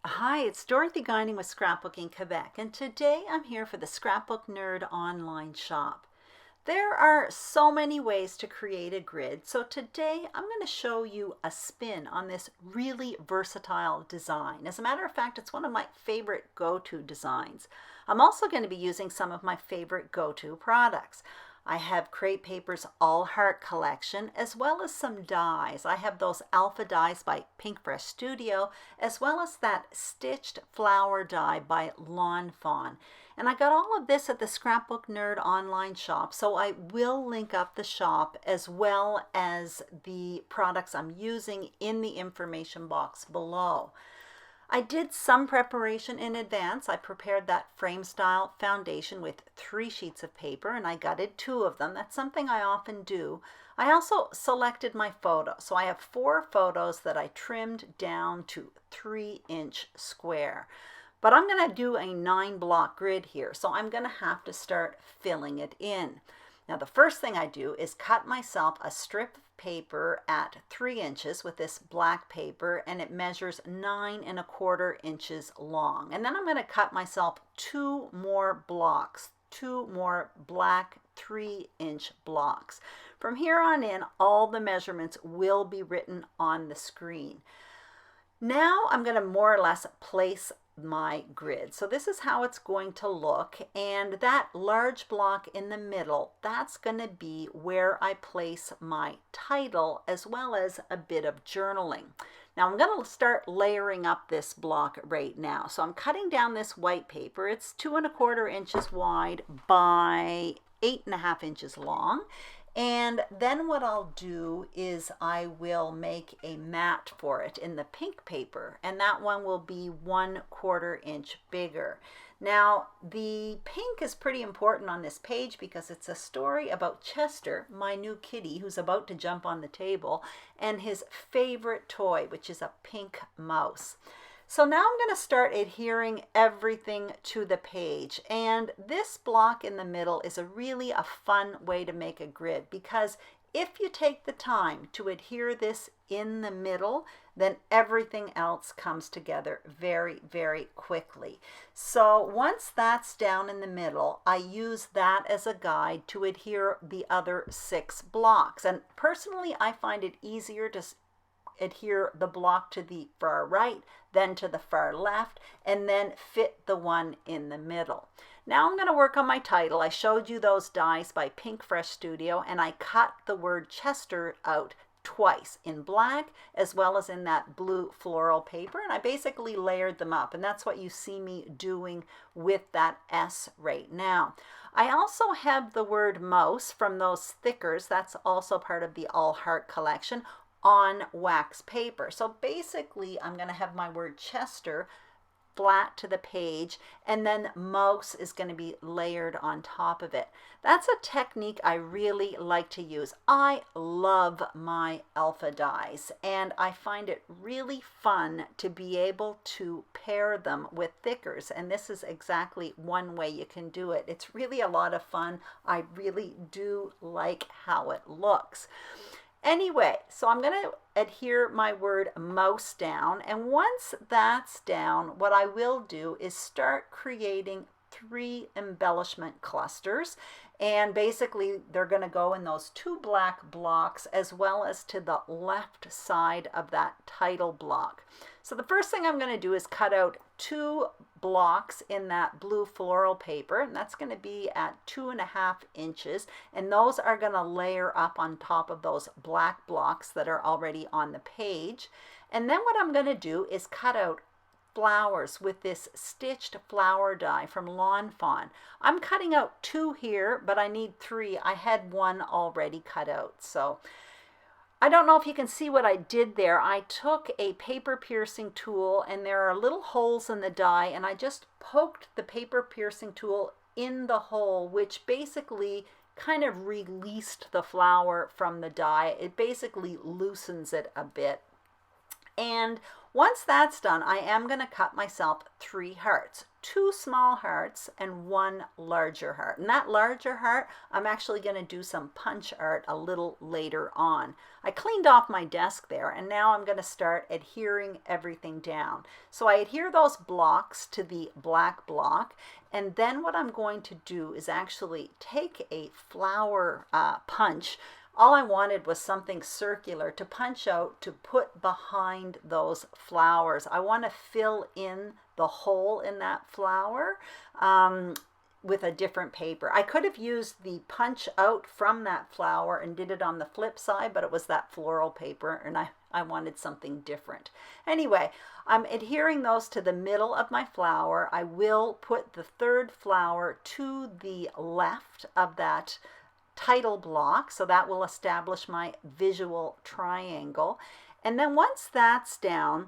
Hi, it's Dorothy Guining with Scrapbooking Quebec, and today I'm here for the Scrapbook Nerd Online Shop. There are so many ways to create a grid, so today I'm going to show you a spin on this really versatile design. As a matter of fact, it's one of my favorite go-to designs. I'm also going to be using some of my favorite go-to products. I have Crepe Paper's All Heart collection, as well as some dies. I have those alpha dies by Pink Fresh Studio, as well as that stitched flower die by Lawn Fawn. And I got all of this at the Scrapbook Nerd Online Shop, so I will link up the shop as well as the products I'm using in the information box below. I did some preparation in advance. I prepared that frame style foundation with 3 sheets of paper, and I gutted 2 of them. That's something I often do. I also selected my photo. So I have 4 photos that I trimmed down to 3-inch square. But I'm going to do a 9-block grid here, so I'm going to have to start filling it in. Now the first thing I do is cut myself a strip of paper at 3 inches with this black paper, and it measures 9¼ inches long. And then I'm going to cut myself 2 more blocks, 2 more black 3-inch blocks. From here on in, all the measurements will be written on the screen. Now I'm going to more or less place my grid. So this is how it's going to look, and that large block in the middle, that's going to be where I place my title as well as a bit of journaling. Now I'm going to start layering up this block right now. So I'm cutting down this white paper. It's 2¼ inches wide by 8½ inches long. And then what I'll do is I will make a mat for it in the pink paper, and that one will be 1/4 inch bigger. Now, the pink is pretty important on this page because it's a story about Chester, my new kitty, who's about to jump on the table, and his favorite toy, which is a pink mouse. So now I'm going to start adhering everything to the page, and this block in the middle is really a fun way to make a grid, because if you take the time to adhere this in the middle, then everything else comes together very, very quickly. So once that's down in the middle, I use that as a guide to adhere the other 6 blocks. And personally, I find it easier to adhere the block to the far right, then to the far left, and then fit the one in the middle. Now I'm going to work on my title. I showed you those dies by Pink Fresh Studio, and I cut the word Chester out twice, in black as well as in that blue floral paper, and I basically layered them up, and that's what you see me doing with that S right now. I also have the word mouse from those stickers, that's also part of the All Heart collection, on wax paper. So basically I'm going to have my word Chester flat to the page, and then mouse is going to be layered on top of it. That's a technique I really like to use. I love my alpha dies, and I find it really fun to be able to pair them with thickers, and this is exactly one way you can do it. It's really a lot of fun. I really do like how it looks. Anyway, so I'm going to adhere my word mouse down, and once that's down, what I will do is start creating 3 embellishment clusters, and basically they're going to go in those 2 black blocks as well as to the left side of that title block. So the first thing I'm going to do is cut out 2 blocks in that blue floral paper, and that's going to be at 2½ inches, and those are going to layer up on top of those black blocks that are already on the page. And then what I'm going to do is cut out flowers with this stitched flower die from Lawn Fawn. I'm cutting out 2 here, but I need 3. I had 1 already cut out. So I don't know if you can see what I did there. I took a paper piercing tool, and there are little holes in the die, and I just poked the paper piercing tool in the hole, which basically kind of released the flower from the die. It basically loosens it a bit. And once that's done, I am going to cut myself 3 hearts, 2 small hearts and 1 larger heart. And that larger heart, I'm actually going to do some punch art a little later on. I cleaned off my desk there, and now I'm going to start adhering everything down. So I adhere those blocks to the black block, and then what I'm going to do is actually take a flower punch. All I wanted was something circular to punch out to put behind those flowers. I want to fill in the hole in that flower with a different paper. I could have used the punch out from that flower and did it on the flip side, but it was that floral paper, and I wanted something different. Anyway, I'm adhering those to the middle of my flower. I will put the 3rd flower to the left of that title block, so that will establish my visual triangle. And then once that's down,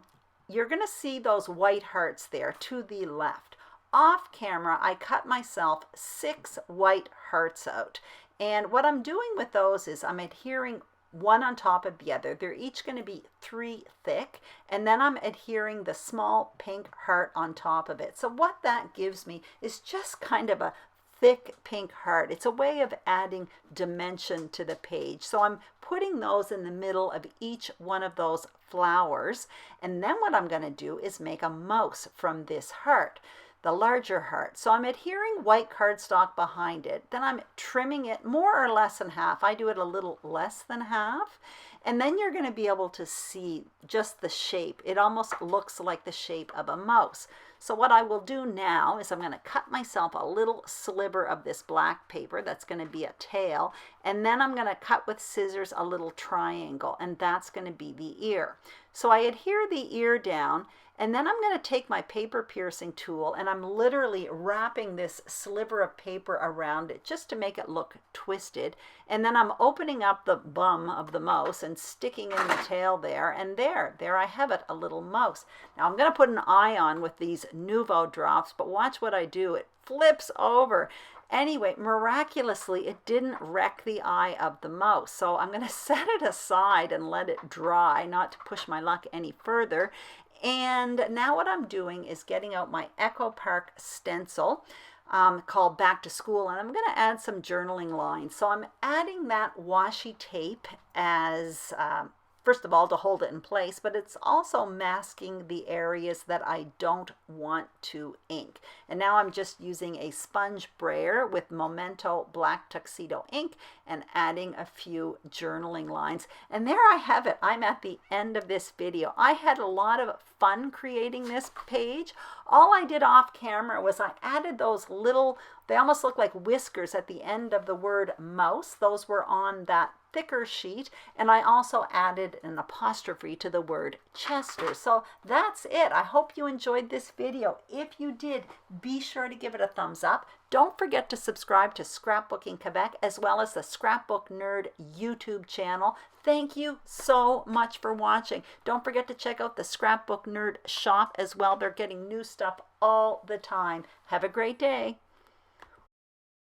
you're going to see those white hearts there to the left. Off camera, I cut myself 6 white hearts out. And what I'm doing with those is I'm adhering one on top of the other. They're each going to be 3 thick, and then I'm adhering the small pink heart on top of it. So what that gives me is just kind of a thick pink heart. It's a way of adding dimension to the page. So I'm putting those in the middle of each one of those flowers, and then what I'm going to do is make a mouse from this heart, the larger heart. So I'm adhering white cardstock behind it, then I'm trimming it more or less in half. I do it a little less than half, and then you're going to be able to see just the shape. It almost looks like the shape of a mouse. So what I will do now is I'm going to cut myself a little sliver of this black paper. That's going to be a tail. And then I'm going to cut with scissors a little triangle, and that's going to be the ear. So I adhere the ear down, and then I'm going to take my paper piercing tool, and I'm literally wrapping this sliver of paper around it just to make it look twisted. And then I'm opening up the bum of the mouse and sticking in the tail there, and there I have it, a little mouse. Now I'm going to put an eye on with these Nuvo drops, but watch what I do. It flips over. Anyway, miraculously, it didn't wreck the eye of the mouse. So I'm going to set it aside and let it dry, not to push my luck any further. And now what I'm doing is getting out my Echo Park stencil called Back to School, and I'm going to add some journaling lines. So I'm adding that washi tape as first of all, to hold it in place, but it's also masking the areas that I don't want to ink. And now I'm just using a sponge brayer with Memento Black Tuxedo ink and adding a few journaling lines. And there I have it. I'm at the end of this video. I had a lot of fun creating this page. All I did off camera was I added those little, they almost look like whiskers at the end of the word mouse. Those were on that thicker sheet, and I also added an apostrophe to the word Chester. So that's it. I hope you enjoyed this video. If you did, be sure to give it a thumbs up. Don't forget to subscribe to Scrapbooking Quebec as well as the Scrapbook Nerd YouTube channel. Thank you so much for watching. Don't forget to check out the Scrapbook Nerd shop as well. They're getting new stuff all the time. Have a great day.